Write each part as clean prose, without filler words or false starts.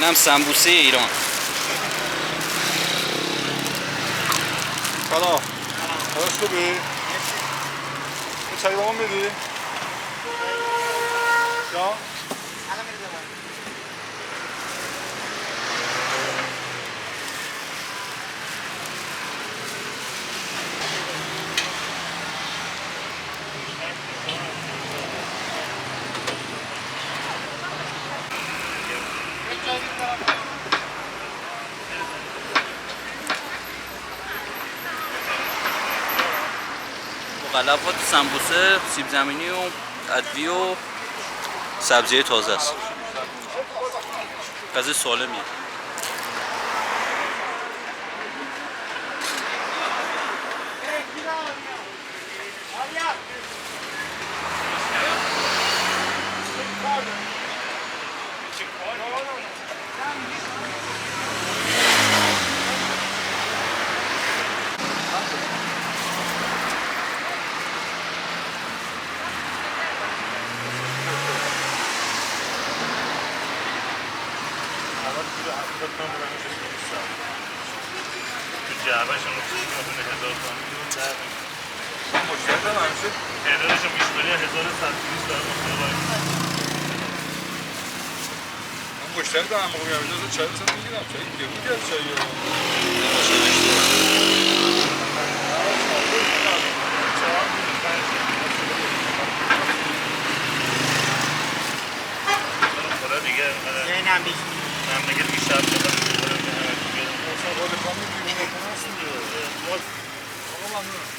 اینم سمبوسه ایران. سلام. حالش خوبی؟ این چایی با من میدی؟ جان؟ مغلفات سمبوسه، سیب زمینی و ادویه و سبزی تازه است. غذای سالمیه. جعبهشون رو کنه 1000 تومانی مشتری دارم همیشه تعدادشون بیشتری 1120 داره مشتری من مشتری دارم موقع میام اینجا چای مثلا میگیرم چای گرون کرد چایی خدا دیگه اینم بیش من دیگه بیشتر شده سوال کامی بیرون کنه هست دیگه آقا ممنونم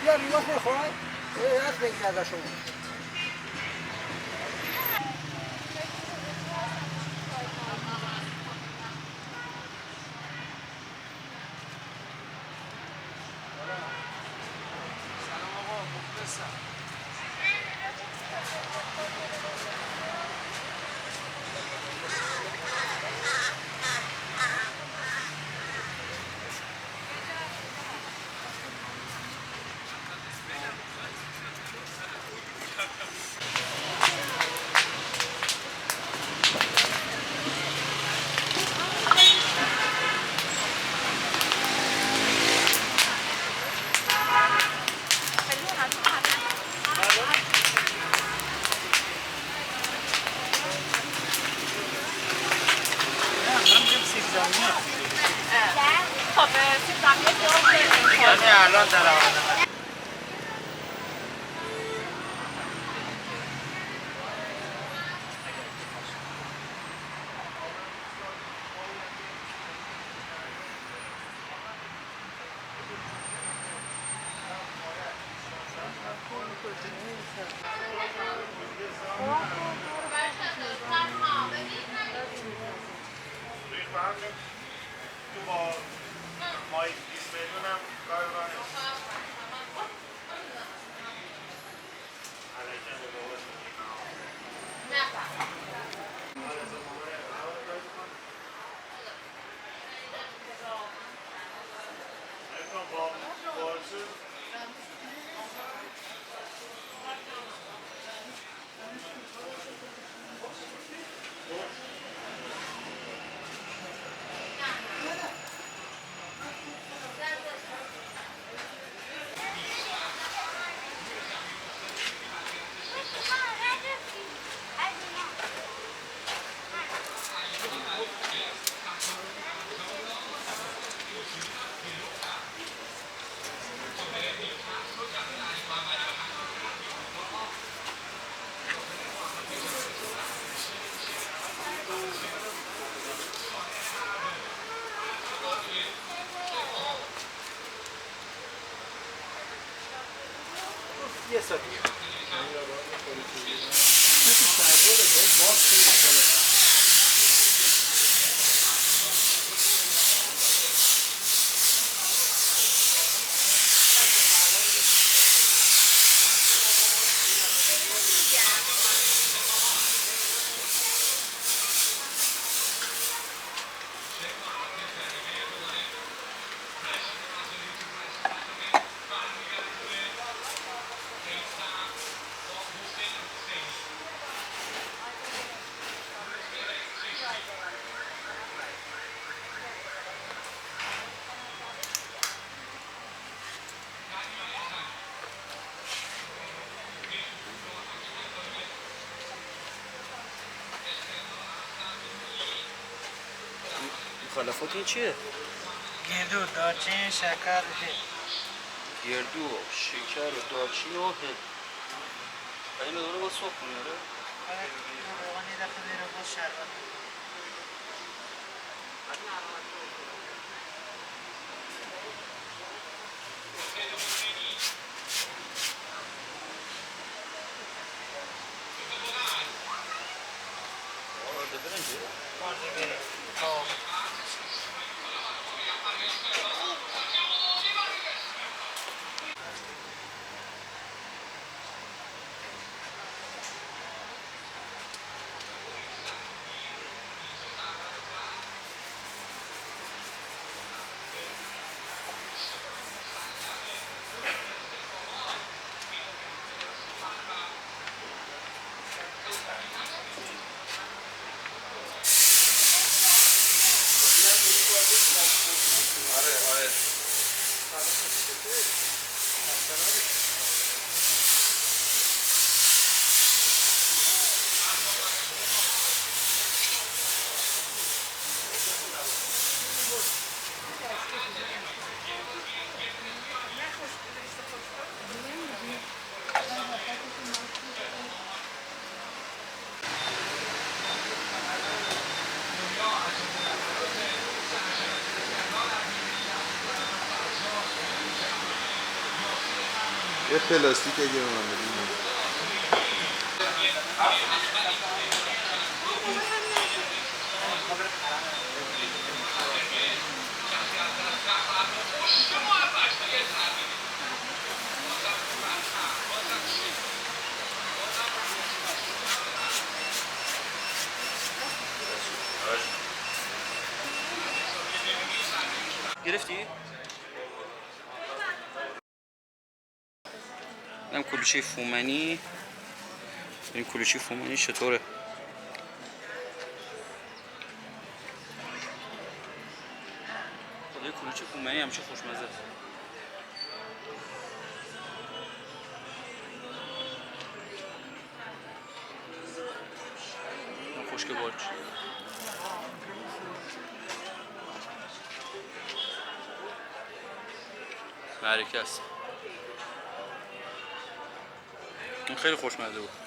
یا لیماس میخوای؟ هست بگیر ازشون نه الان در آمدم. تو با مایک 20 میلیون هم کار راه نیست. علیکم به بابا با بارچه یه ساعت مخالفات این چیه؟ گردو دارچین شکر گردو شکر و دارچین و هل این دوره با صبح کنی آره؟ روغن یه دفعه بیره باز شربت آرده برنجه؟ آرده برنج یه پلاستیک اگه به من بدیم گرفتی؟ اینم کلوچه فومنی. این کلوچه فومنی چطوره؟ خدای کلوچه فومنی همیشه خوشمزه است. خشک بارچ. معرکه است. این خیلی خوشمزه بود.